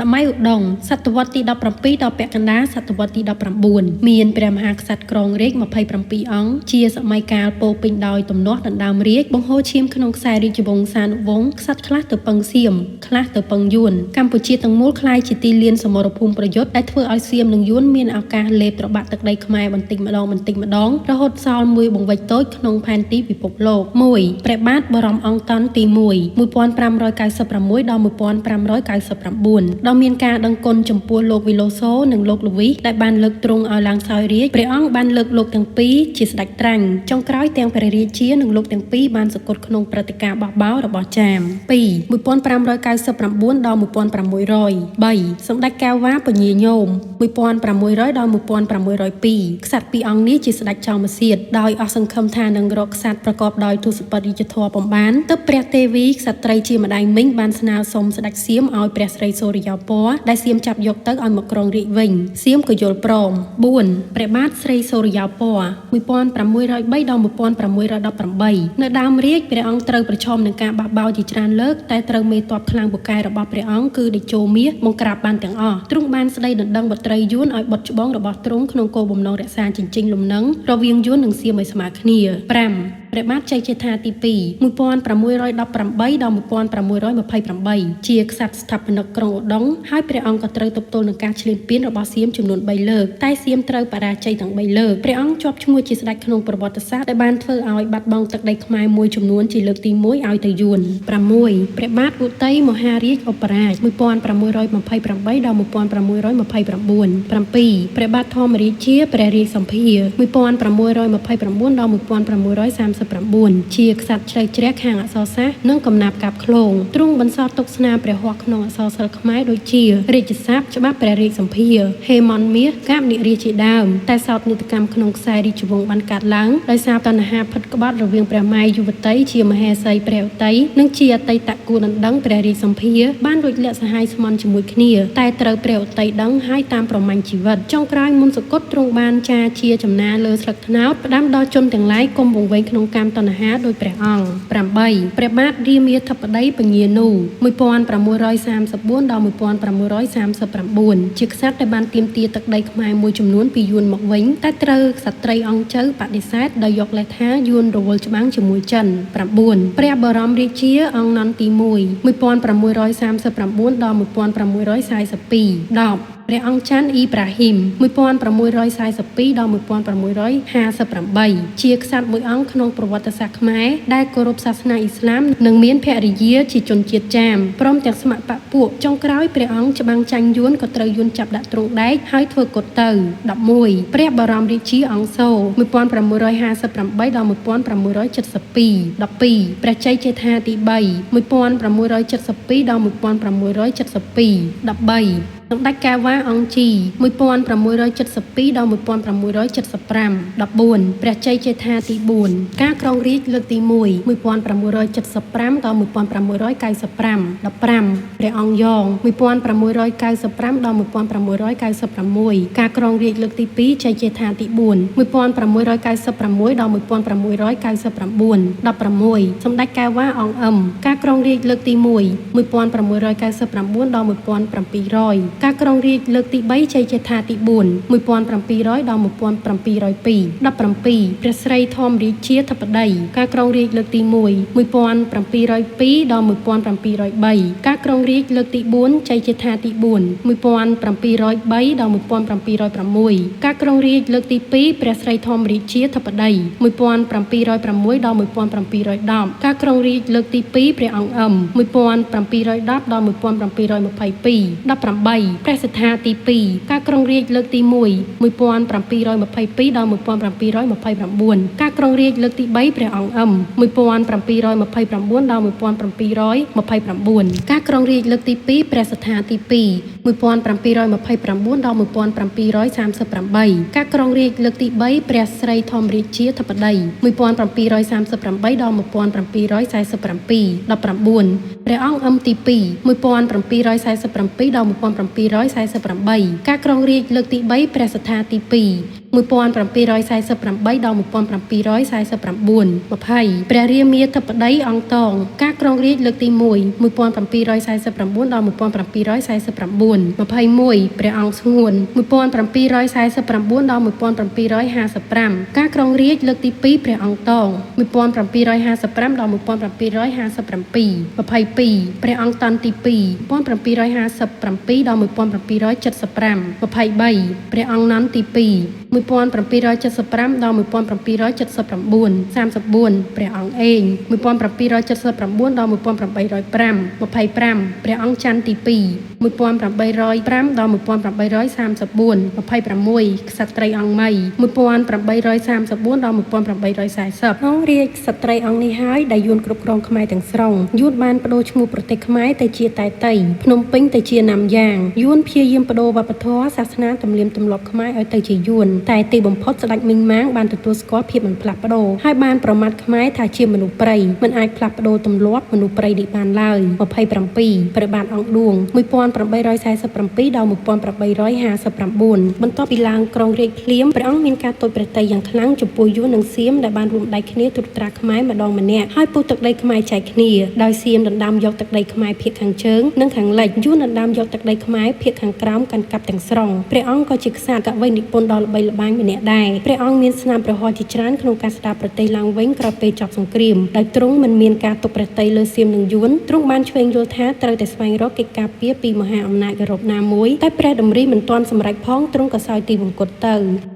សម័យឧដុង្គសតវត្សទី17ដល់ពាក់កណ្ដាលសតវត្សទី19មានព្រះមហាក្សត្រគ្រងរាជ្យ27អង្គជាសម័យកាលពោពេញដោយទំនាស់ដណ្ដើមរាជ្យបង្ហូរឈាមក្នុងខ្សែរាជវង្សានុវង្សក្សត្រខ្លះទៅពឹងសៀមខ្លះទៅពឹងយួនកម្ពុជាទាំងមូលក្លាយជាទីលានសមរភូមិប្រយុទ្ធដែលធ្វើឲ្យសៀមនិងយួនមានឱកាសលេបត្របាក់ទឹកដីខ្មែរបន្តិចម្ដងរហូតសល់មួយបង្វិចតូចក្នុងផែនទីពិភពលោក 1. ព្រះបាទបរមអង្គតន់ទី1 1596ដល់1599ដ៏មានការដឹងគុណចំពោះលោកវីឡូសូនិងលោកលូវីសដែលបានលើកទ្រង់ឲ្យឡើងសោយរាជ្យព្រះអង្គបានលើកលោកទាំងពីរជាស្ដេចត្រាញ់ចុងក្រោយទាំងព្រះរាជានិងលោកទាំងពីរបានសគត់ក្នុងព្រឹត្តិការណ៍បោះបោររបស់ចាម 2. 1599ដល់1600 3. សម្ដេចកែវវ៉ាពញាញោម1600ដល់1602ក្សត្រពីរអង្គនេះជាស្ដេចចៅមសៀតដោយអស់សង្ឃឹមថានឹងរកក្សត្រប្រកបដោយទសពិធរាជធម៌បំបានទើបព្រះទេវីក្សត្រីជាម្ដាយមីងបានស្នើសុំស្ដេចសៀមឲ្យព្រះស្រីសូរិយោពណ៌ដែលសៀមចាប់យកទៅឲ្យមកគ្រងរាជ្យវិញសៀមក៏យល់ព្រម 4. ព្រះបាទស្រីសូរិយោពណ៌1603ដល់1618នៅដើមរាជ្យព្រះអង្គត្រូវប្រឈមនឹងការបះបោរជាច្រើនលើកតែត្រូវមេទ័ពខ្លាំងពូកែរបស់ព្រះអង្គគឺតេជោមាសបង្ក្រាបបានទាំងអស់ទ្រង់បានស្ដីដណ្ដឹងបុត្រីយួនឲ្យបុតច្បងរបស់ទ្រង់ក្នុងគោលបំណងរក្សាចិញ្ចែងលំនឹងរវាងយួននិងសៀមឲ្យស្មើគ្នា 5. ព្រះបាទជ័យជេដ្ឋាទី2 1618ដល់1628ជាក្សត្រស្ថាបនិកក្រុងឧដុង្គហើយព្រះអង្គក៏ត្រូវទប់ទល់នឹងការឈ្លានពានរបស់សៀមចំនួន3លើកតែសៀមត្រូវបរាជ័យទាំង3លើកព្រះអង្គជាប់ឈ្មោះជាស្ដេចក្នុងប្រវត្តិសាស្ត្រដែលបានធ្វើឲ្យបាត់បង់ទឹកដីខ្មែរមួយចំនួនជាលើកទី1ឲ្យទៅយួន 6. ព្រះបាទឧទ័យមហារាជឧបរាជ1628ដល់1629 7. ព្រះបាទធម្មរាជាព្រះរាជសម្ភារ1629ដល់1639ជាក្សត្រជ្រៅជ្រះខាងអក្សរសាស្ត្រនិងកំណាព្យកាបឃ្លោងទ្រង់បន្សល់ទុកស្នាព្រះហស្ថក្នុងអក្សរសិល្ប៍ខ្មែរដូចជារាជស័ព្ទច្បាប់ព្រះរាជសម្ភារហេមន្ទមាសកាបនិរាជជាដើមតែសោតនីតិកម្មក្នុងខ្សែរាជវង្សបានកាត់ឡើងដោយសារតណ្ហាផិតក្បត់រវាងព្រះម៉ែយុវតីជាមហេសីព្រះឧទ័យនិងជាអតីតគូដណ្ដឹងព្រះរាជសម្ភារបានរួចលាក់សហាយស្មន់ជាមួយគ្នាតែត្រូវព្រះឧទ័យដឹងហើយតាមប្រមាញ់ជីវិតចុងក្រោយមុនសគត់ទ្រង់បានចាជាចំណាលើស្លឹកត្នោតផ្ដាំដល់ជនទាំងឡាយគុំវង្វេងក្នុងកម្មតណ្ហាដោយព្រះអង្គ 8. ព្រះបាទរាមាធិបតីពញានូ1634ដល់1639ជាក្សត្រដែលបានទាមទារទឹកដីខ្មែរមួយចំនួនពីយួនមកវិញតែត្រូវក្សត្រីអង្គជើបដិសេធដោយយកលេសថាយួនរវល់ច្បាំងជាមួយចិន 9. ព្រះបរមរាជាអង្គនន្ទទី1 1639ដល់1642 10. ព្រះអង្គច័ន្ទអ៊ីប្រាហ៊ីម1642ដល់1658ជាក្សត្រមួយអង្គក្នុងប្រវត្តិសាស្ត្រខ្មែរដែលគោរពសាសនាអ៊ីស្លាមនិងមានភរិយាជាជនជាតិចាមព្រមទាំងស្ម័គ្របពួកចុងក្រោយព្រះអង្គច្បាំងចាញ់យួនក៏ត្រូវយួនចាប់ដាក់ទ្រង់ដែកហើយធ្វើគុតទៅ 11. ព្រះបរមរាជាអង្គសូ1658ដល់1672 12. ព្រះជ័យជេដ្ឋាទី3 1672ដល់1672 13. សម្ដេចកែវ៉ាអង្គជី1672ដល់1675 14. ព្រះជ័យជេដ្ឋាទី4ការគ្រងរាជ្យលើកទី1 1675ដល់1695 15. ព្រះអង្គយ៉ង1695ដល់1696ការគ្រងរាជ្យលើកទី2ជ័យជេដ្ឋាទី4 1696ដល់1699 16. សម្ដេចកែវ៉ាអង្គអឹមការគ្រងរាជ្យលើកទី1 1699ដល់1700ការគ្រងរាជ្យលើកទី3ជ័យជេដ្ឋាទី4 1700ដល់1702 17. ព្រះស្រីធម្មរាជាធិបតីការគ្រងរាជ្យលើកទី1 1702ដល់1703ការគ្រងរាជ្យលើកទី4ជ័យជេដ្ឋាទី4 1703ដល់1706ការគ្រងរាជ្យលើកទី2ព្រះស្រីធម្មរាជាធិបតី1706ដល់1710ការគ្រងរាជ្យលើកទី2ព្រះអង្គអឹម1710ដល់1722 18. ព្រះសត្ថាទី2ការគ្រងរាជ្យលើកទី1 1722ដល់1729ការគ្រងរាជ្យលើកទី3ព្រះអង្គអឹម1729ដល់1729ការគ្រងរាជ្យលើកទី2ព្រះសត្ថាទី2 1729ដល់1738ការគ្រងរាជ្យលើកទី3ព្រះស្រីធម្មរាជាធិបតី1738ដល់1747 19. ព្រះអង្គអឹមទី2 1747ដល់1748ការគ្រងរាជ្យលើកទី3ព្រះសត្ថាទី2 1748 ដល់ 1749 20ព្រះរាមាធិបតីអង្គតងការគ្រងរាជ្យលើកទី1 1749 ដល់ 1749 21ព្រះអង្គស្ងួន 1749 ដល់ 1755ការគ្រងរាជ្យលើកទី2ព្រះអង្គតង 1755 ដល់ 1757 22ព្រះអង្គតន់ទី2 1757 ដល់ 1775 23ព្រះអង្គនន់ទី2 1775 ដល់ 1779 34ព្រះអង្គអេង 1779 ដល់ 1805 25ព្រះអង្គច័ន្ទទី2 1805 ដល់ 1834 26ក្សត្រីអង្គមី 1834 ដល់ 1840ក្នុងរាជក្សត្រីអង្គនេះហើយដែលយួនគ្រប់គ្រងខ្មែរទាំងស្រុងយួនបានបដូរឈ្មោះប្រទេសខ្មែរទៅជាតែតៃភ្នំពេញទៅជាណាំយ៉ាងយួនព្យាយាមបដូរវប្បធម៌សាសនាទំនៀមទម្លាប់ខ្មែរឲ្យទៅជាយួនតែទីបំផុតស្ដេចមីងម៉ាងបានទទួលស្គាល់ភាពមិនផ្លាស់ប្ដូរហើយបានប្រមាថខ្មែរថាជាមនុស្សព្រៃមិនអាចផ្លាស់ប្ដូរទម្លាប់មនុស្សព្រៃនេះបានឡើយ27ព្រះបាទអង្គឌួង 1847 ដល់ 1859 បន្ទាប់ពីឡើងគ្រងរាជ្យភ្លាមព្រះអង្គមានការទតព្រះទ័យយ៉ាងខ្លាំងចំពោះយួននិងសៀមដែលបានរួមដៃគ្នាត្រួតត្រាខ្មែរម្ដងម្នាក់ហើយពុះទឹកដីខ្មែរចែកគ្នាដោយសៀមដណ្ដើមយកទឹកដីខ្មែរភាគខាងជើងនិងខាងលិចយួនដណ្ដើមយកទឹកដីខ្មែរភាគខាងក្រោមកាន់កាប់ទាំងស្រុងព្រះអង្គក៏ជាក្សត្រកវីនិពន្ធដ៏ល្បីល្បាញម្នាក់ដែរព្រះអង្គមានស្នាមប្រហ័សជាច្រើនក្នុងការស្ដារប្រទេសឡើងវិញក្រោយពេលចប់សង្គ្រាមដោយទ្រង់មិនមានការទប់ព្រះទ័យលើសៀមនិងយួនទ្រង់បានឆ្វេងយល់ថាត្រូវតែស្វែងរកកិច្ចការពារពីមហាអំណាចអឺរ៉ុបណាមួយតែព្រះតម្រិះមិនទាន់សម្រេចផងទ្រង់ក៏សោយទីវង្គតទៅ